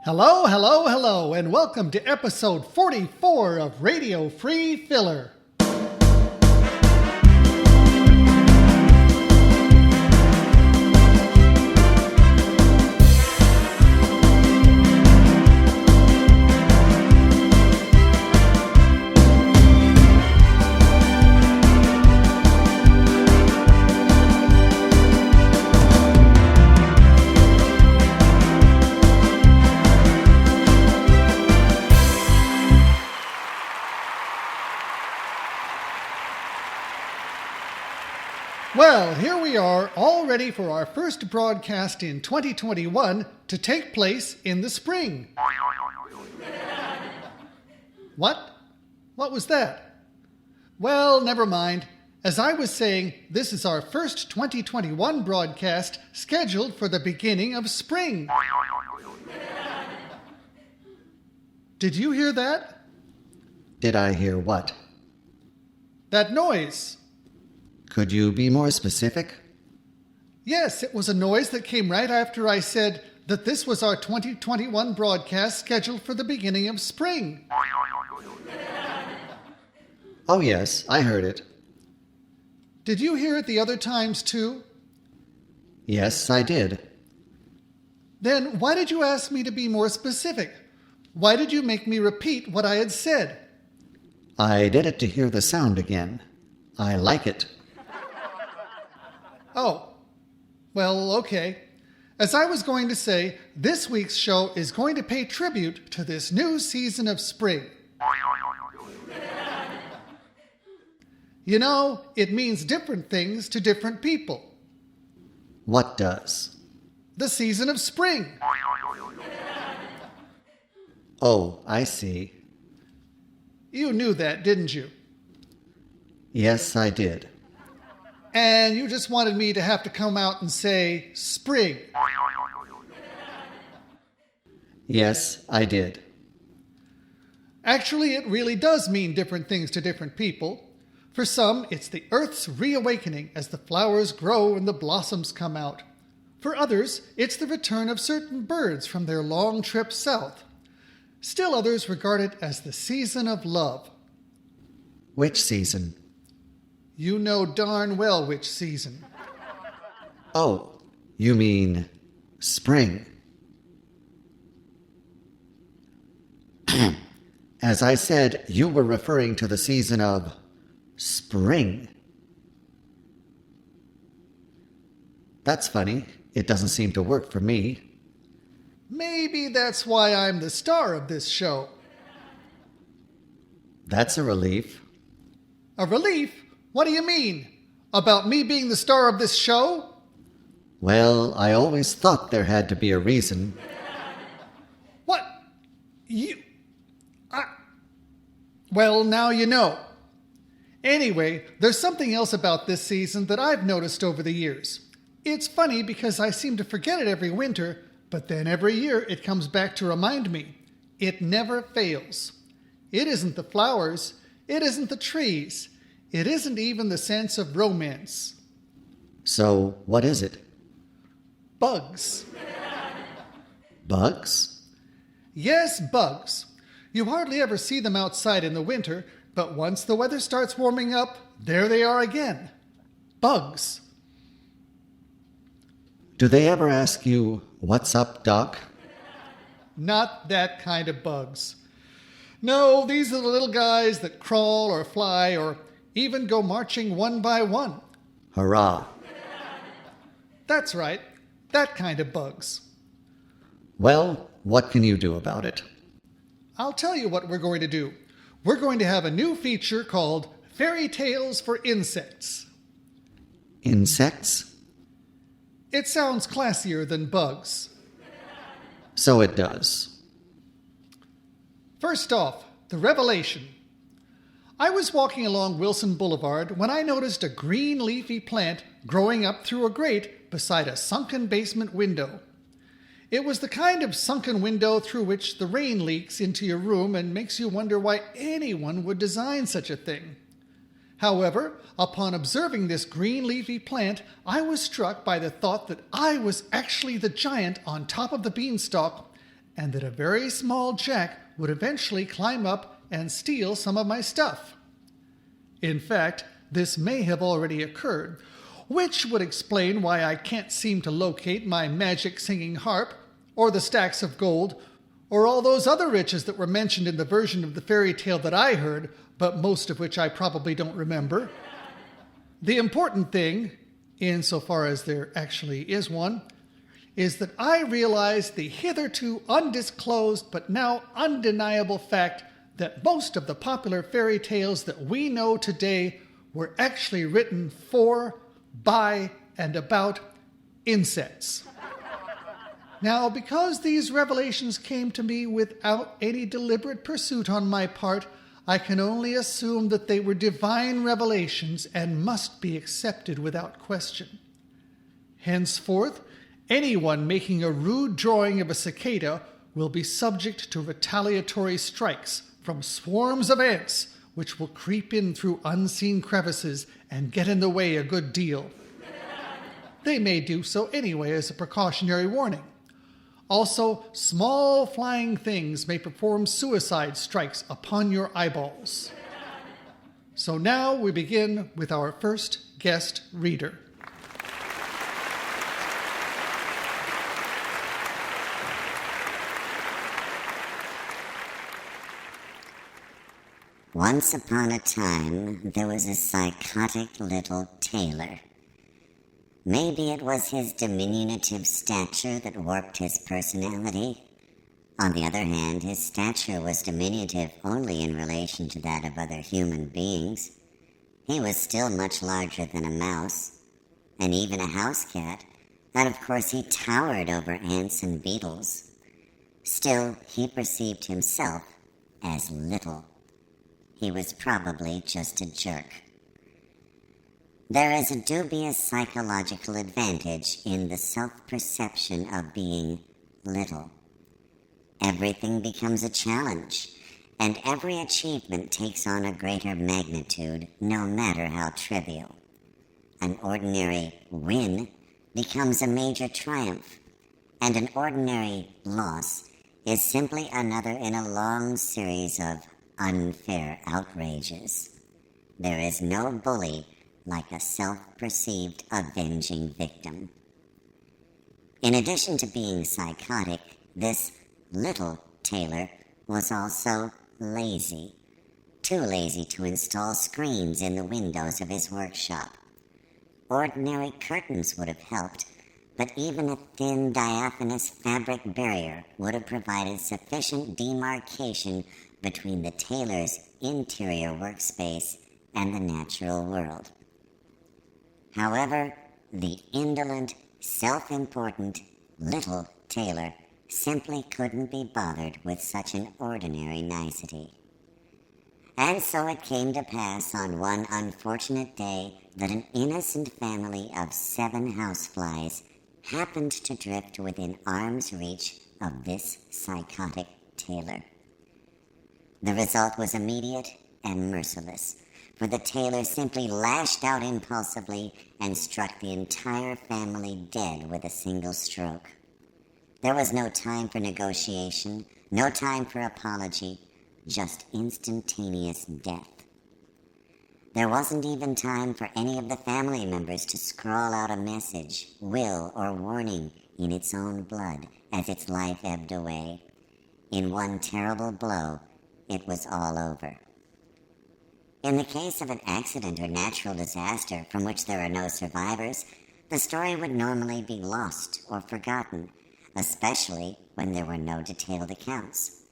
Hello, hello, hello, and welcome to episode 44 of Radio Free Filler. Well, here we are, all ready for our first broadcast in 2021 to take place in the spring. What? What was that? Well, never mind. As I was saying, this is our first 2021 broadcast scheduled for the beginning of spring. Did you hear that? Did I hear what? That noise. Could you be more specific? Yes, it was a noise that came right after I said that this was our 2021 broadcast scheduled for the beginning of spring. Oh yes, I heard it. Did you hear it the other times too? Yes, I did. Then why did you ask me to be more specific? Why did you make me repeat what I had said? I did it to hear the sound again. I like it. Oh, well, okay. As I was going to say, this week's show is going to pay tribute to this new season of spring. You know, it means different things to different people. What does? The season of spring. Oh, I see. You knew that, didn't you? Yes, I did. And you just wanted me to have to come out and say spring. Yes, I did. Actually, it really does mean different things to different people. For some, it's the earth's reawakening as the flowers grow and the blossoms come out. For others, it's the return of certain birds from their long trip south. Still others regard it as the season of love. Which season? You know darn well which season. Oh, you mean spring. As I said, you were referring to the season of spring. That's funny. It doesn't seem to work for me. Maybe that's why I'm the star of this show. That's a relief. A relief? What do you mean? About me being the star of this show? Well, I always thought there had to be a reason. What? Well, now you know. Anyway, there's something else about this season that I've noticed over the years. It's funny because I seem to forget it every winter, but then every year it comes back to remind me. It never fails. It isn't the flowers. It isn't the trees. It isn't even the sense of romance. So, what is it? Bugs. Bugs? Yes, bugs. You hardly ever see them outside in the winter, but once the weather starts warming up, there they are again. Bugs. Do they ever ask you, "What's up, Doc?" Not that kind of bugs. No, these are the little guys that crawl or fly or even go marching one by one. Hurrah. That's right, that kind of bugs. Well, what can you do about it? I'll tell you what we're going to do. We're going to have a new feature called Fairy Tales for Insects. Insects? It sounds classier than bugs. So it does. First off, the revelation. I was walking along Wilson Boulevard when I noticed a green leafy plant growing up through a grate beside a sunken basement window. It was the kind of sunken window through which the rain leaks into your room and makes you wonder why anyone would design such a thing. However, upon observing this green leafy plant, I was struck by the thought that I was actually the giant on top of the beanstalk, and that a very small Jack would eventually climb up and steal some of my stuff. In fact, this may have already occurred, which would explain why I can't seem to locate my magic singing harp, or the stacks of gold, or all those other riches that were mentioned in the version of the fairy tale that I heard, but most of which I probably don't remember. The important thing, insofar as there actually is one, is that I realized the hitherto undisclosed but now undeniable fact that most of the popular fairy tales that we know today were actually written for, by, and about insects. Now, because these revelations came to me without any deliberate pursuit on my part, I can only assume that they were divine revelations and must be accepted without question. Henceforth, anyone making a rude drawing of a cicada will be subject to retaliatory strikes from swarms of ants, which will creep in through unseen crevices and get in the way a good deal. They may do so anyway as a precautionary warning. Also, small flying things may perform suicide strikes upon your eyeballs. So now we begin with our first guest reader. Once upon a time, there was a psychotic little tailor. Maybe it was his diminutive stature that warped his personality. On the other hand, his stature was diminutive only in relation to that of other human beings. He was still much larger than a mouse, and even a house cat, and of course he towered over ants and beetles. Still, he perceived himself as little. He was probably just a jerk. There is a dubious psychological advantage in the self-perception of being little. Everything becomes a challenge, and every achievement takes on a greater magnitude, no matter how trivial. An ordinary win becomes a major triumph, and an ordinary loss is simply another in a long series of unfair outrages. There is no bully like a self-perceived avenging victim. In addition to being psychotic, this little tailor was also lazy. Too lazy to install screens in the windows of his workshop. Ordinary curtains would have helped, but even a thin diaphanous fabric barrier would have provided sufficient demarcation between the tailor's interior workspace and the natural world. However, the indolent, self-important little tailor simply couldn't be bothered with such an ordinary nicety. And so it came to pass on one unfortunate day that an innocent family of 7 houseflies happened to drift within arm's reach of this psychotic tailor. The result was immediate and merciless, for the tailor simply lashed out impulsively and struck the entire family dead with a single stroke. There was no time for negotiation, no time for apology, just instantaneous death. There wasn't even time for any of the family members to scrawl out a message, will, or warning in its own blood as its life ebbed away. In one terrible blow, it was all over. In the case of an accident or natural disaster from which there are no survivors, the story would normally be lost or forgotten, especially when there were no detailed accounts.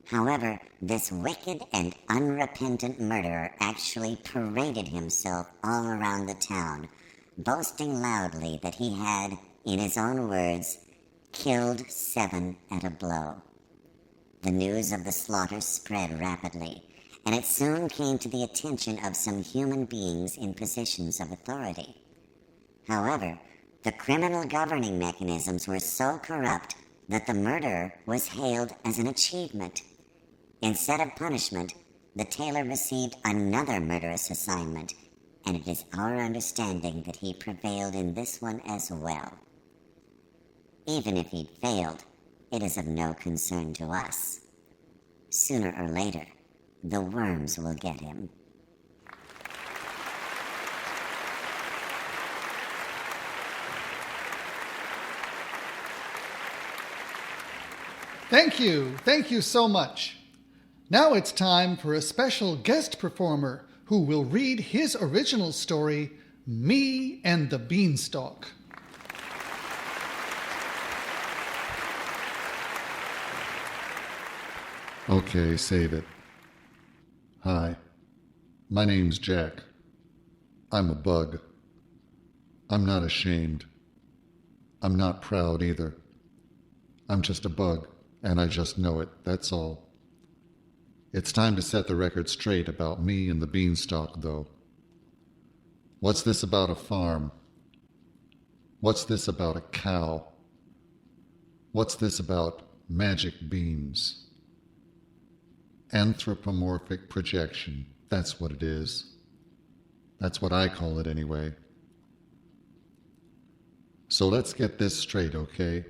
However, this wicked and unrepentant murderer actually paraded himself all around the town, boasting loudly that he had, in his own words, killed 7 at a blow. The news of the slaughter spread rapidly, and it soon came to the attention of some human beings in positions of authority. However, the criminal governing mechanisms were so corrupt that the murderer was hailed as an achievement. Instead of punishment, the tailor received another murderous assignment, and it is our understanding that he prevailed in this one as well. Even if he'd failed, it is of no concern to us. Sooner or later, the worms will get him. Thank you so much. Now it's time for a special guest performer who will read his original story, Me and the Beanstalk. Okay, save it. Hi, my name's Jack. I'm a bug. I'm not ashamed. I'm not proud either. I'm just a bug, and I just know it, that's all. It's time to set the record straight about me and the beanstalk, though. What's this about a farm? What's this about a cow? What's this about magic beans? Anthropomorphic projection, that's what it is. That's what I call it anyway. So let's get this straight, okay?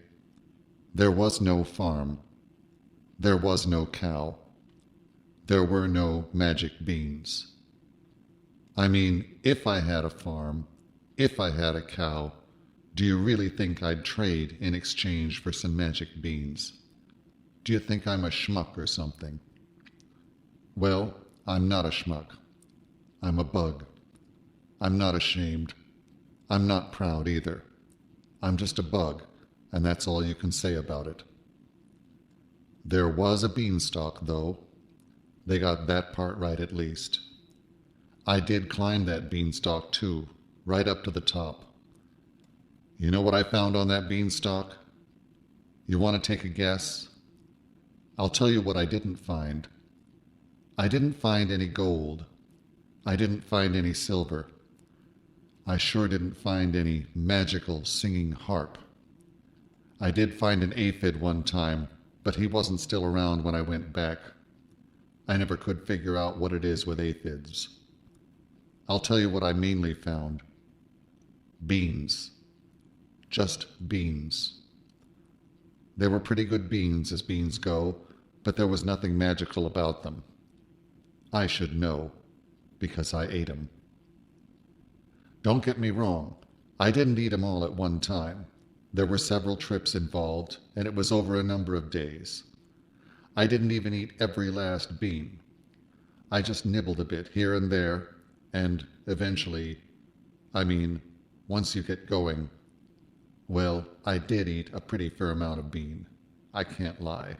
There was no farm. There was no cow. There were no magic beans. I mean, if I had a farm, if I had a cow, do you really think I'd trade in exchange for some magic beans? Do you think I'm a schmuck or something? Well, I'm not a schmuck. I'm a bug. I'm not ashamed. I'm not proud either. I'm just a bug, and that's all you can say about it. There was a beanstalk, though. They got that part right at least. I did climb that beanstalk too, right up to the top. You know what I found on that beanstalk? You want to take a guess? I'll tell you what I didn't find. I didn't find any gold. I didn't find any silver. I sure didn't find any magical singing harp. I did find an aphid one time, but he wasn't still around when I went back. I never could figure out what it is with aphids. I'll tell you what I mainly found. Beans. Just beans. They were pretty good beans as beans go, but there was nothing magical about them. I should know, because I ate 'em. Don't get me wrong, I didn't eat 'em all at one time. There were several trips involved, and it was over a number of days. I didn't even eat every last bean. I just nibbled a bit here and there, and eventually, once you get going, well, I did eat a pretty fair amount of bean. I can't lie.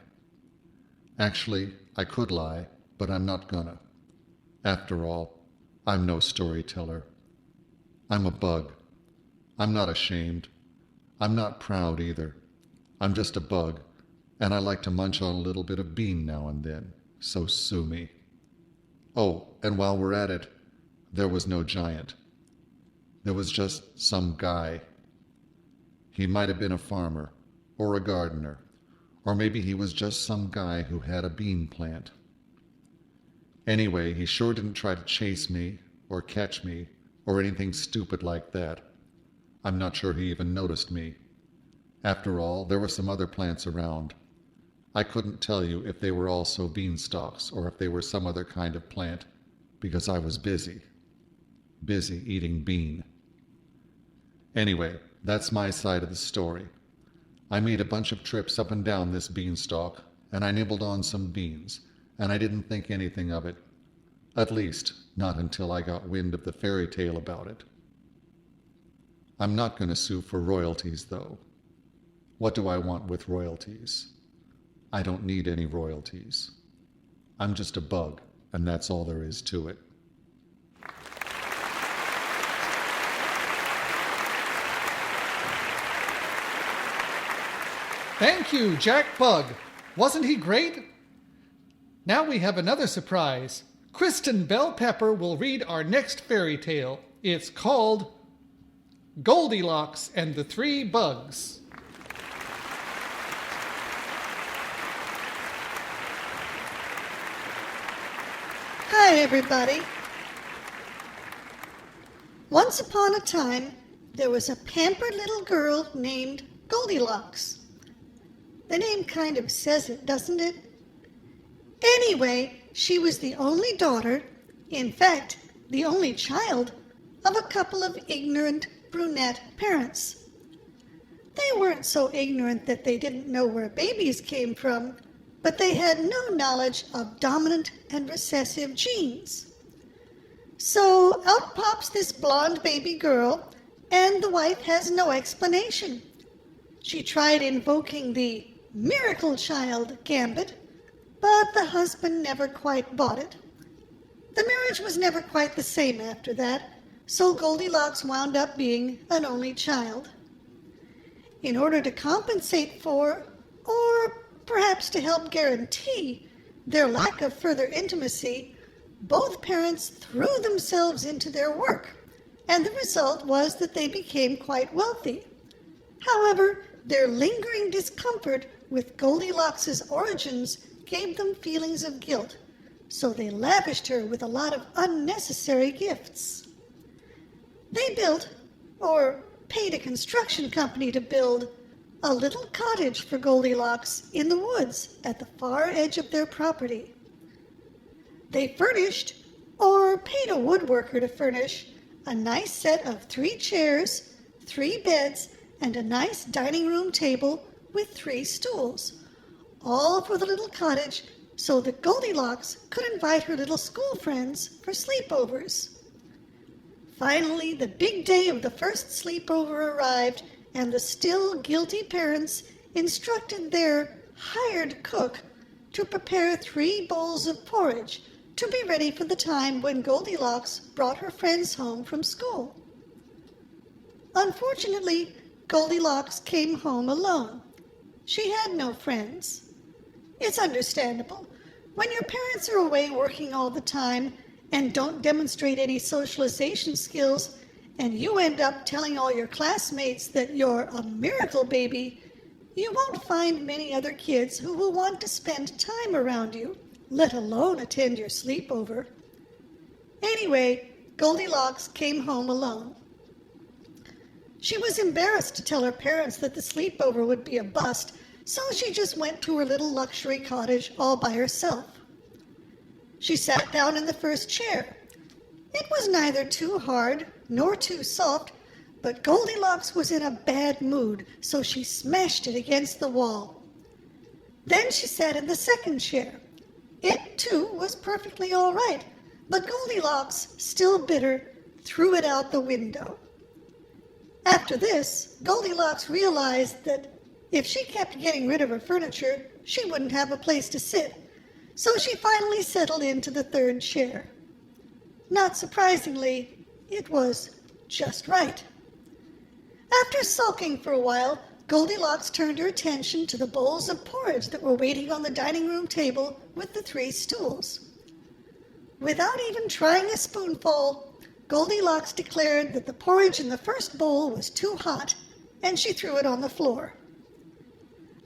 Actually, I could lie, but I'm not gonna. After all, I'm no storyteller. I'm a bug. I'm not ashamed. I'm not proud either. I'm just a bug, and I like to munch on a little bit of bean now and then, so sue me. Oh, and while we're at it, there was no giant. There was just some guy. He might have been a farmer, or a gardener, or maybe he was just some guy who had a bean plant. Anyway, he sure didn't try to chase me, or catch me, or anything stupid like that. I'm not sure he even noticed me. After all, there were some other plants around. I couldn't tell you if they were also beanstalks or if they were some other kind of plant, because I was busy. Busy eating bean. Anyway, that's my side of the story. I made a bunch of trips up and down this beanstalk, and I nibbled on some beans, and I didn't think anything of it. At least, not until I got wind of the fairy tale about it. I'm not going to sue for royalties, though. What do I want with royalties? I don't need any royalties. I'm just a bug, and that's all there is to it. Thank you, Jack Bug. Wasn't he great? Now we have another surprise. Kristen Bell Pepper will read our next fairy tale. It's called Goldilocks and the Three Bugs. Hi, everybody. Once upon a time, there was a pampered little girl named Goldilocks. The name kind of says it, doesn't it? Anyway, she was the only daughter, in fact, the only child, of a couple of ignorant brunette parents. They weren't so ignorant that they didn't know where babies came from, but they had no knowledge of dominant and recessive genes. So out pops this blonde baby girl, and the wife has no explanation. She tried invoking the miracle child gambit, but the husband never quite bought it. The marriage was never quite the same after that, so Goldilocks wound up being an only child. In order to compensate for, or perhaps to help guarantee, their lack of further intimacy, both parents threw themselves into their work, and the result was that they became quite wealthy. However, their lingering discomfort with Goldilocks' origins gave them feelings of guilt, so they lavished her with a lot of unnecessary gifts. They built, or paid a construction company to build, a little cottage for Goldilocks in the woods at the far edge of their property. They furnished, or paid a woodworker to furnish, a nice set of 3 chairs, 3 beds, and a nice dining room table with 3 stools, all for the little cottage so that Goldilocks could invite her little school friends for sleepovers. Finally, the big day of the first sleepover arrived, and the still guilty parents instructed their hired cook to prepare 3 bowls of porridge to be ready for the time when Goldilocks brought her friends home from school. Unfortunately, Goldilocks came home alone. She had no friends. It's understandable. When your parents are away working all the time and don't demonstrate any socialization skills, and you end up telling all your classmates that you're a miracle baby, you won't find many other kids who will want to spend time around you, let alone attend your sleepover. Anyway, Goldilocks came home alone. She was embarrassed to tell her parents that the sleepover would be a bust, so she just went to her little luxury cottage all by herself. She sat down in the first chair. It was neither too hard nor too soft, but Goldilocks was in a bad mood, so she smashed it against the wall. Then she sat in the second chair. It, too, was perfectly all right, but Goldilocks, still bitter, threw it out the window. After this, Goldilocks realized that if she kept getting rid of her furniture, she wouldn't have a place to sit, so she finally settled into the third chair. Not surprisingly, it was just right. After sulking for a while, Goldilocks turned her attention to the bowls of porridge that were waiting on the dining room table with the 3 stools. Without even trying a spoonful, Goldilocks declared that the porridge in the first bowl was too hot, and she threw it on the floor.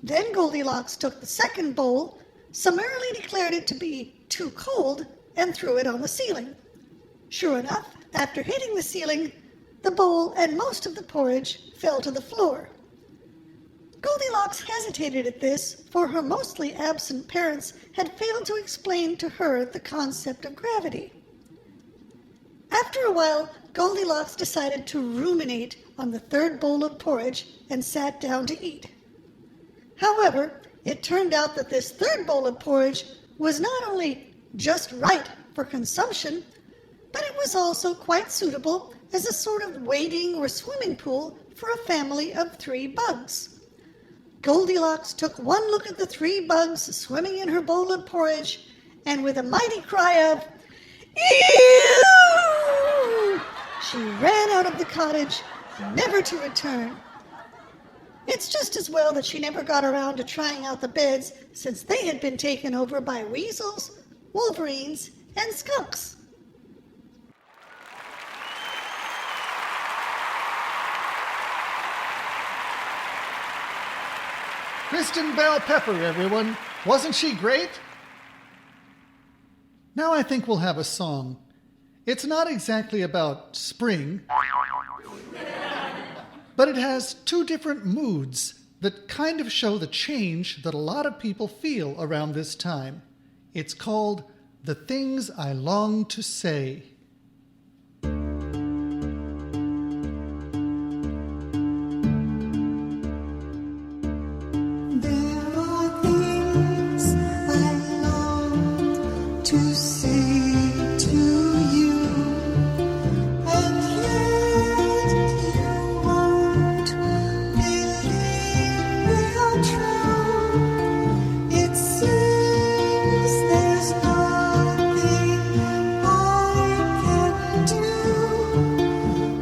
Then Goldilocks took the second bowl, summarily declared it to be too cold, and threw it on the ceiling. Sure enough, after hitting the ceiling, the bowl and most of the porridge fell to the floor. Goldilocks hesitated at this, for her mostly absent parents had failed to explain to her the concept of gravity. After a while, Goldilocks decided to ruminate on the third bowl of porridge and sat down to eat. However, it turned out that this third bowl of porridge was not only just right for consumption, but it was also quite suitable as a sort of wading or swimming pool for a family of 3 bugs. Goldilocks took one look at the 3 bugs swimming in her bowl of porridge, and with a mighty cry of, "Ew!" she ran out of the cottage, never to return. It's just as well that she never got around to trying out the beds, since they had been taken over by weasels, wolverines, and skunks. Kristen Bell Pepper, everyone. Wasn't she great? Now I think we'll have a song. It's not exactly about spring, but it has 2 different moods that kind of show the change that a lot of people feel around this time. It's called The Things I Long to Say. There are things I long to say to you, and yet you won't believe they are true. It seems there's nothing I can do.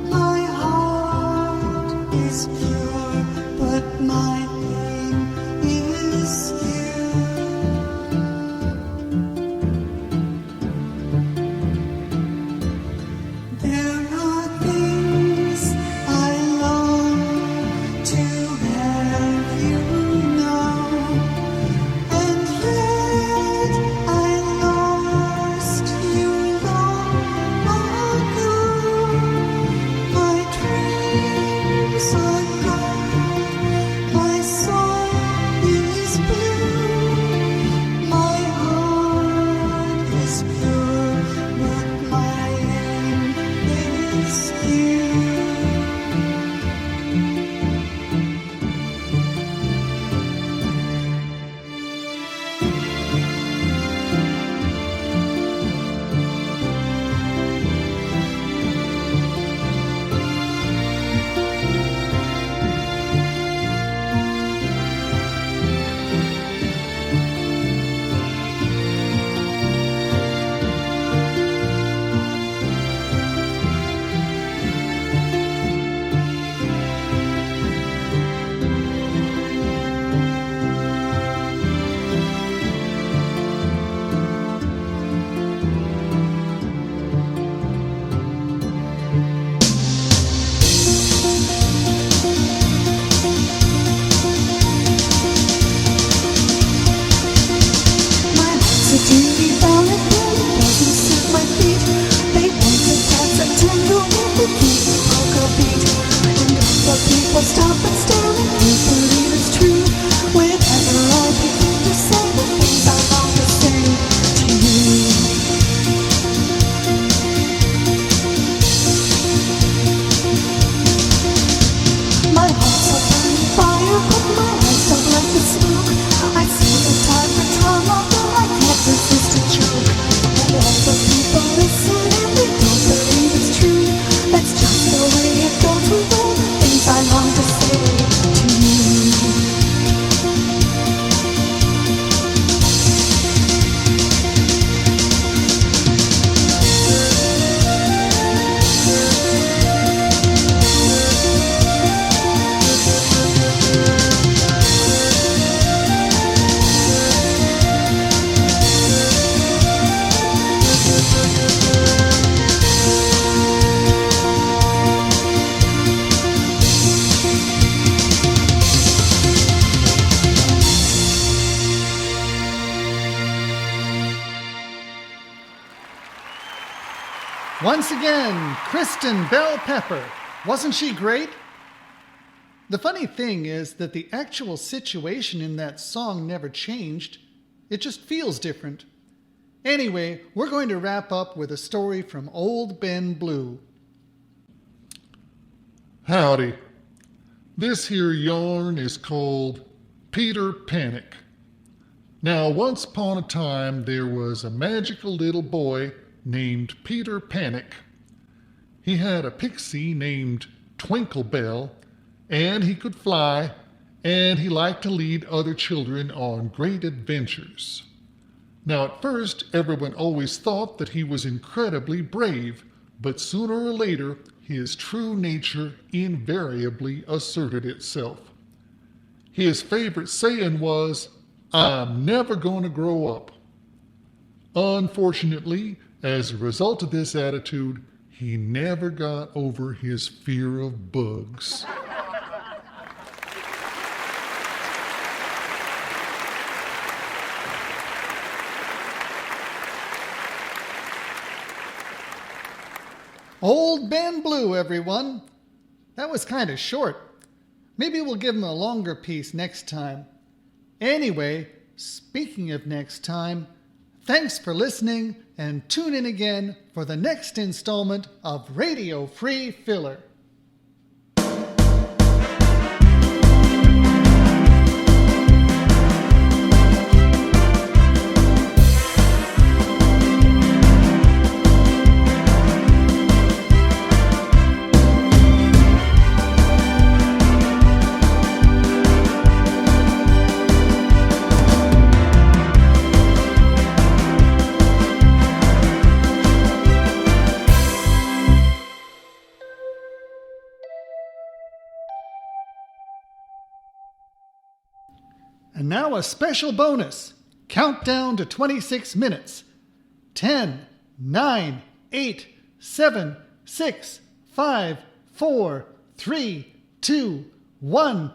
My heart is pure, but my name is you. There are things I long to have you know, and yet I lost you long ago. My dreams are gone, my soul is blue, my heart is pure, but my name is you. My heart's a teeny ballad, doesn't suit my feet. They want to dance a tango with the beat, polka beat. And all the people stop and stare and you believe it's true. Whenever I begin to say the things I long to say to you. My heart's a burning fire, but my eyes don't like the smoke. I see the time for drama, but I can't resist a joke. And all the people listen and they don't believe it's true. That's just the way it goes with all the things I long to say to you. Once again, Kristen Bell Pepper. Wasn't she great? The funny thing is that the actual situation in that song never changed. It just feels different. Anyway, we're going to wrap up with a story from Old Ben Blue. Howdy. This here yarn is called Peter Panic. Now, once upon a time, there was a magical little boy named Peter Panic. He had a pixie named Twinkle Bell, and he could fly, and he liked to lead other children on great adventures. Now, at first, everyone always thought that he was incredibly brave, but sooner or later, his true nature invariably asserted itself. His favorite saying was, "I'm never going to grow up." Unfortunately, as a result of this attitude, he never got over his fear of bugs. Old Ben Blue, everyone. That was kind of short. Maybe we'll give him a longer piece next time. Anyway, speaking of next time, thanks for listening and tune in again for the next installment of Radio Free Filler. And now a special bonus. Countdown to 26 minutes. 10, 9, 8, 7, 6, 5, 4, 3, 2, 1.